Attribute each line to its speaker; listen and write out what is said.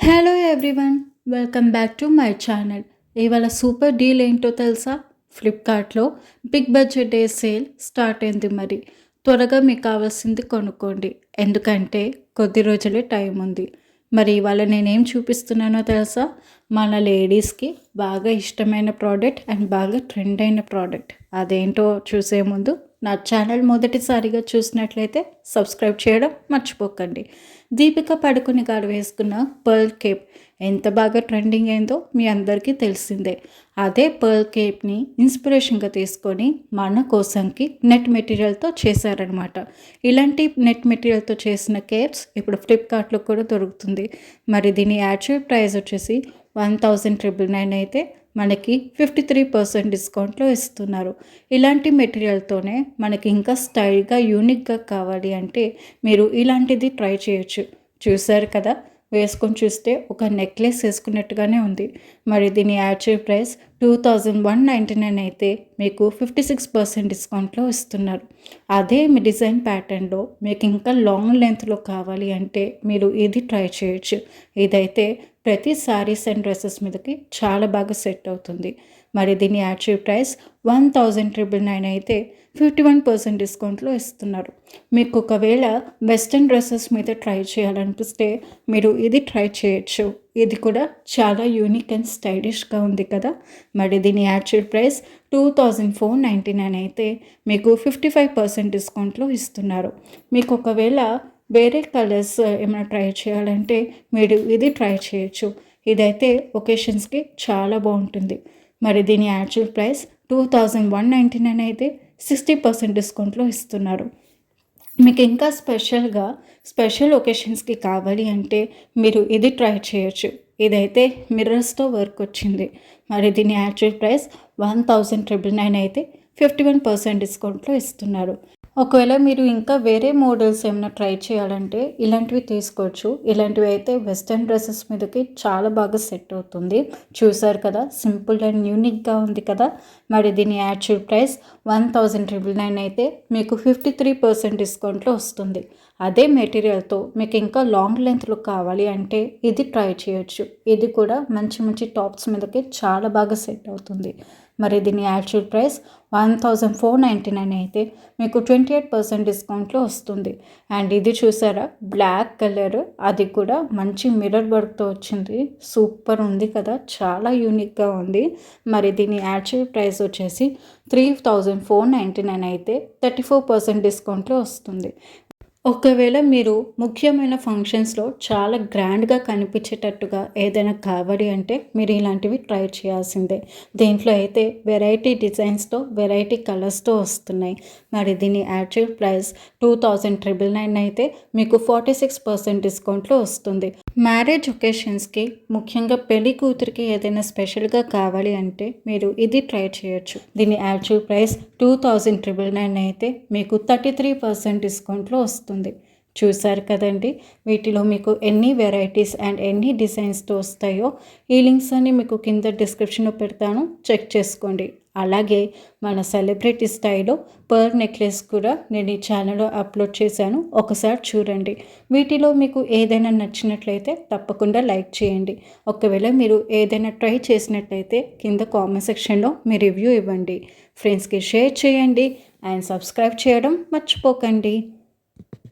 Speaker 1: Hello everyone, welcome back to my channel. ఇవాళ super deal ఏంటో తెలుసా? ఫ్లిప్కార్ట్లో big budget day sale start అయింది. మరి త్వరగా మీకు కావాల్సింది కొనుక్కోండి, ఎందుకంటే కొద్ది రోజులే టైం ఉంది. మరి ఇవాళ నేనేం చూపిస్తున్నానో తెలుసా? మన లేడీస్కి బాగా ఇష్టమైన ప్రోడక్ట్ అండ్ బాగా ట్రెండ్ అయిన ప్రోడక్ట్. అదేంటో చూసే ముందు నా ఛానల్ మొదటిసారిగా చూసినట్లయితే సబ్స్క్రైబ్ చేయడం మర్చిపోకండి. దీపిక పడుకుని గారు వేసుకున్న పర్ల్ కేప్ ఎంత బాగా ట్రెండింగ్ అయిందో మీ అందరికీ తెలిసిందే. అదే పర్ల్ కేప్ని ఇన్స్పిరేషన్గా తీసుకొని మన కోసంకి నెట్ మెటీరియల్తో చేశారనమాట. ఇలాంటి నెట్ మెటీరియల్తో చేసిన కేప్స్ ఇప్పుడు ఫ్లిప్కార్ట్లో కూడా దొరుకుతుంది. మరి దీని యాక్చువల్ ప్రైస్ వచ్చేసి 1999 అయితే మనకి 53% డిస్కౌంట్లో ఇస్తున్నారు. ఇలాంటి మెటీరియల్తోనే మనకి ఇంకా స్టైల్గా యూనిక్గా కావాలి అంటే మీరు ఇలాంటిది ట్రై చేయొచ్చు. చూసారు కదా, వేసుకొని చూస్తే ఒక నెక్లెస్ వేసుకున్నట్టుగానే ఉంది. మరి దీని యాక్చువల్ ప్రైస్ 2199 అయితే మీకు 56% డిస్కౌంట్లో ఇస్తున్నారు. అదే మీ డిజైన్ ప్యాటర్న్లో మీకు ఇంకా లాంగ్ లెంత్లో కావాలి అంటే మీరు ఇది ట్రై చేయొచ్చు. ఇదైతే ప్రతి సారీస్ అండ్ డ్రెస్సెస్ మీదకి చాలా బాగా సెట్ అవుతుంది. మరి దీని యాక్చువల్ ప్రైస్ 1999 అయితే 51% డిస్కౌంట్లో ఇస్తున్నారు. మీకు ఒకవేళ వెస్ట్రన్ డ్రెస్సెస్ మీద ట్రై చేయాలనిపిస్తే మీరు ఇది ట్రై చేయొచ్చు. ఇది కూడా చాలా యూనిక్ అండ్ స్టైలిష్గా ఉంది కదా. మరి దీని యాక్చువల్ ప్రైస్ 2499 అయితే మీకు 55% డిస్కౌంట్లో ఇస్తున్నారు. మీకు ఒకవేళ వేరే కలర్స్ ఏమైనా ట్రై చేయాలంటే మీరు ఇది ట్రై చేయొచ్చు. ఇదైతే ఒకేషన్స్కి చాలా బాగుంటుంది. మరి దీని యాక్చువల్ ప్రైస్ 2199 అయితే 60% డిస్కౌంట్లో ఇస్తున్నారు. మీకు ఇంకా స్పెషల్ ఒకేషన్స్కి కావాలి అంటే మీరు ఇది ట్రై చేయొచ్చు. ఇదైతే మిర్రర్స్తో వర్క్ వచ్చింది. మరి దీని యాక్చువల్ ప్రైస్ 1999 అయితే 51% డిస్కౌంట్లో ఇస్తున్నారు. ఒకవేళ మీరు ఇంకా వేరే మోడల్స్ ఏమైనా ట్రై చేయాలంటే ఇలాంటివి తీసుకోవచ్చు. ఇలాంటివి అయితే వెస్ట్రన్ డ్రెస్సెస్ మీదకి చాలా బాగా సెట్ అవుతుంది. చూసారు కదా, సింపుల్ అండ్ యూనిక్గా ఉంది కదా. మరి దీని యాక్చువల్ ప్రైస్ 1999 అయితే మీకు 53% డిస్కౌంట్లో వస్తుంది. అదే మెటీరియల్తో మీకు ఇంకా లాంగ్ లెంత్లో కావాలి అంటే ఇది ట్రై చేయొచ్చు. ఇది కూడా మంచి మంచి టాప్స్ మీదకి చాలా బాగా సెట్ అవుతుంది. మరి దీని యాక్చువల్ ప్రైస్ 1499 అయితే మీకు 28% డిస్కౌంట్లో వస్తుంది. అండ్ ఇది చూసారా, బ్లాక్ కలర్, అది కూడా మంచి మిర్రర్ వర్క్తో వచ్చింది. సూపర్ ఉంది కదా, చాలా యూనిక్గా ఉంది. మరి దీని యాక్చువల్ ప్రైస్ వచ్చేసి 3499 అయితే 34% డిస్కౌంట్లో వస్తుంది. ఒకవేళ మీరు ముఖ్యమైన ఫంక్షన్స్లో చాలా గ్రాండ్గా కనిపించేటట్టుగా ఏదైనా కావాలి అంటే మీరు ఇలాంటివి ట్రై చేయాల్సిందే. దీంట్లో అయితే వెరైటీ డిజైన్స్తో వెరైటీ కలర్స్తో వస్తున్నాయి. మరి దీని యాక్చువల్ ప్రైస్ 2999 అయితే మీకు 46% డిస్కౌంట్లో వస్తుంది. మ్యారేజ్ ఒకేషన్స్కి, ముఖ్యంగా పెళ్లి కూతురికి ఏదైనా స్పెషల్గా కావాలి అంటే మీరు ఇది ట్రై చేయొచ్చు. దీని యాక్చువల్ ప్రైస్ 2999 అయితే మీకు 33% డిస్కౌంట్లో వస్తుంది. చూసారు కదండి, వీటిలో మీకు ఎన్ని వెరైటీస్ అండ్ ఎన్ని డిజైన్స్తో వస్తాయో ఈ లింక్స్ అన్ని మీకు కింద డిస్క్రిప్షన్లో పెడతాను, చెక్ చేసుకోండి. అలాగే మన సెలబ్రిటీ స్టైల్లో పర్ల్ నెక్లెస్ కూడా నేను ఈ ఛానల్లో అప్లోడ్ చేశాను, ఒకసారి చూడండి. వీటిలో మీకు ఏదైనా నచ్చినట్లయితే తప్పకుండా లైక్ చేయండి. ఒకవేళ మీరు ఏదైనా ట్రై చేసినట్లయితే కింద కామెంట్ సెక్షన్లో మీ రివ్యూ ఇవ్వండి. ఫ్రెండ్స్కి షేర్ చేయండి అండ్ సబ్స్క్రైబ్ చేయడం మర్చిపోకండి.